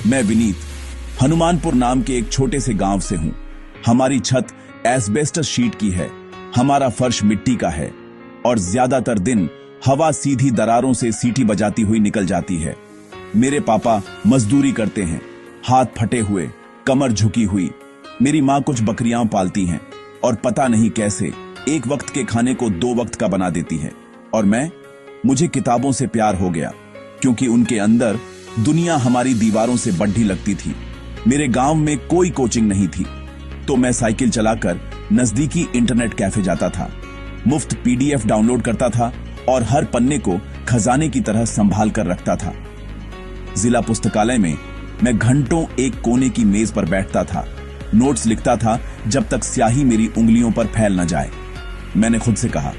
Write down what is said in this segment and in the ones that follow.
मैं विनीत हनुमानपुर नाम के एक छोटे से गांव से हूं। हमारी छत एस्बेस्टस शीट की है, हमारा फर्श मिट्टी का है और ज्यादातर दिन हवा सीधी दरारों से सीटी बजाती हुई निकल जाती है। मेरे पापा मजदूरी करते हैं, हाथ फटे हुए, कमर झुकी हुई। मेरी माँ कुछ बकरियां पालती हैं और पता नहीं कैसे एक वक्त के खाने को 2 वक्त का बना देती है। और मुझे किताबों से प्यार हो गया, क्योंकि उनके अंदर दुनिया हमारी दीवारों से बढ़ी लगती थी। मेरे गांव में कोई कोचिंग नहीं थी, तो मैं साइकिल चलाकर नजदीकी इंटरनेट कैफे जाता था, मुफ्त पीडीएफ डाउनलोड करता था और हर पन्ने को खजाने की तरह संभाल कर रखता था। जिला पुस्तकालय में मैं घंटों एक कोने की मेज पर बैठता था, नोट्स लिखता था जब तक स्याही मेरी उंगलियों पर फैल न जाए। मैंने खुद से कहा,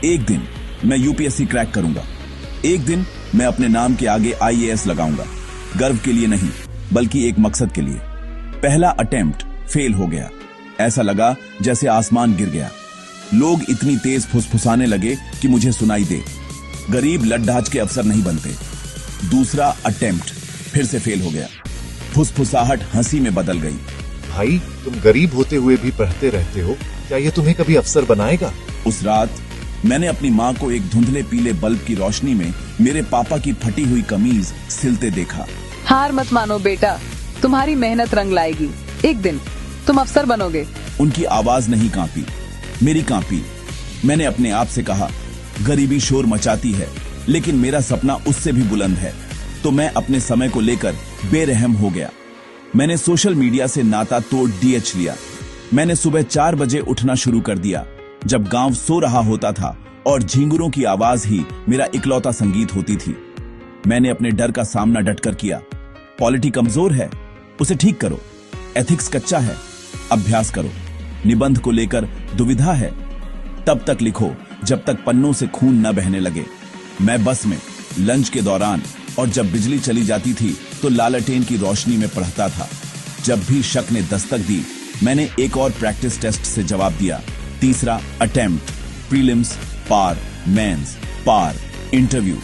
एक दिन मैं यूपीएससी क्रैक करूंगा, एक दिन मैं अपने नाम के आगे आईएएस लगाऊंगा, गर्व के लिए नहीं बल्कि एक मकसद के लिए। पहला अटेम्प्ट फेल हो गया। ऐसा लगा जैसे आसमान गिर गया। लोग इतनी तेज फुसफुसाने लगे कि मुझे सुनाई दे। गरीब लड्ढाच के अफसर नहीं बनते। दूसरा अटेम्प्ट फिर से फेल हो गया। फुसफुसाहट हंसी में बदल गई। भाई, तुम गरीब होते हुए भी पढ़ते रहते हो, क्या ये तुम्हें कभी अफसर बनाएगा? उस रात मैंने अपनी माँ को एक धुंधले पीले बल्ब की रोशनी में मेरे पापा की फटी हुई कमीज सिलते देखा। हार मत मानो बेटा, तुम्हारी मेहनत रंग लाएगी, एक दिन तुम अफसर बनोगे। उनकी आवाज नहीं कांपी, मेरी कांपी। मैंने अपने आप से कहा, गरीबी शोर मचाती है, लेकिन मेरा सपना उससे भी बुलंद है। तो मैं अपने समय को लेकर बेरहम हो गया। मैंने सोशल मीडिया से नाता तोड़ डीएच लिया। मैंने सुबह 4 बजे उठना शुरू कर दिया, जब गांव सो रहा होता था और झींगुरों की आवाज ही मेरा इकलौता संगीत होती थी। मैंने अपने डर का सामना डटकर किया। पॉलिटी कमजोर है, उसे ठीक करो। एथिक्स कच्चा है, अभ्यास करो। निबंध को लेकर दुविधा है, तब तक लिखो जब तक पन्नों से खून न बहने लगे। मैं बस में लंच के दौरान और जब बिजली चली जाती थी तो लालटेन की रोशनी में पढ़ता था। जब भी शक ने दस्तक दी, मैंने एक और प्रैक्टिस टेस्ट से जवाब दिया। तीसरा अटेम्प्ट, प्रीलिम्स पार, मेंस पार, इंटरव्यू।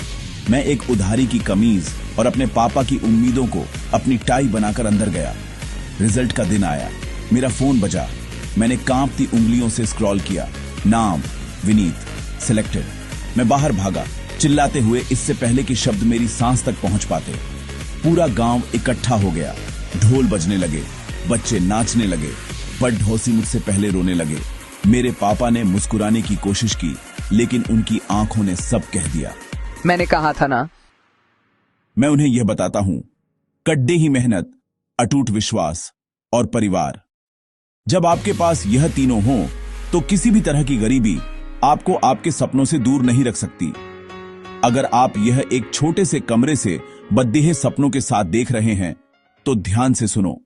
मैं एक उधारी की कमीज और अपने पापा की उम्मीदों को अपनी टाई बनाकर अंदर गया। रिजल्ट का दिन आया, मेरा फोन बजा। मैंने कांपती उंगलियों से स्क्रॉल किया। नाम विनीत, सिलेक्टेड। मैं बाहर भागा, चिल्लाते हुए, इससे पहले कि शब्द मेरी सांस तक पहुंच पाते। पूरा गांव इकट्ठा हो गया। ढोल बजने लगे, बच्चे नाचने लगे, बड़ढोसी मुझसे पहले रोने लगे। मेरे पापा ने मुस्कुराने की कोशिश की, लेकिन उनकी आंखों ने सब कह दिया। मैंने कहा था ना। मैं उन्हें यह बताता हूं, कड्डे ही मेहनत, अटूट विश्वास और परिवार। जब आपके पास यह तीनों हो, तो किसी भी तरह की गरीबी आपको आपके सपनों से दूर नहीं रख सकती। अगर आप यह एक छोटे से कमरे से बद्देह सपनों के साथ देख रहे हैं, तो ध्यान से सुनो।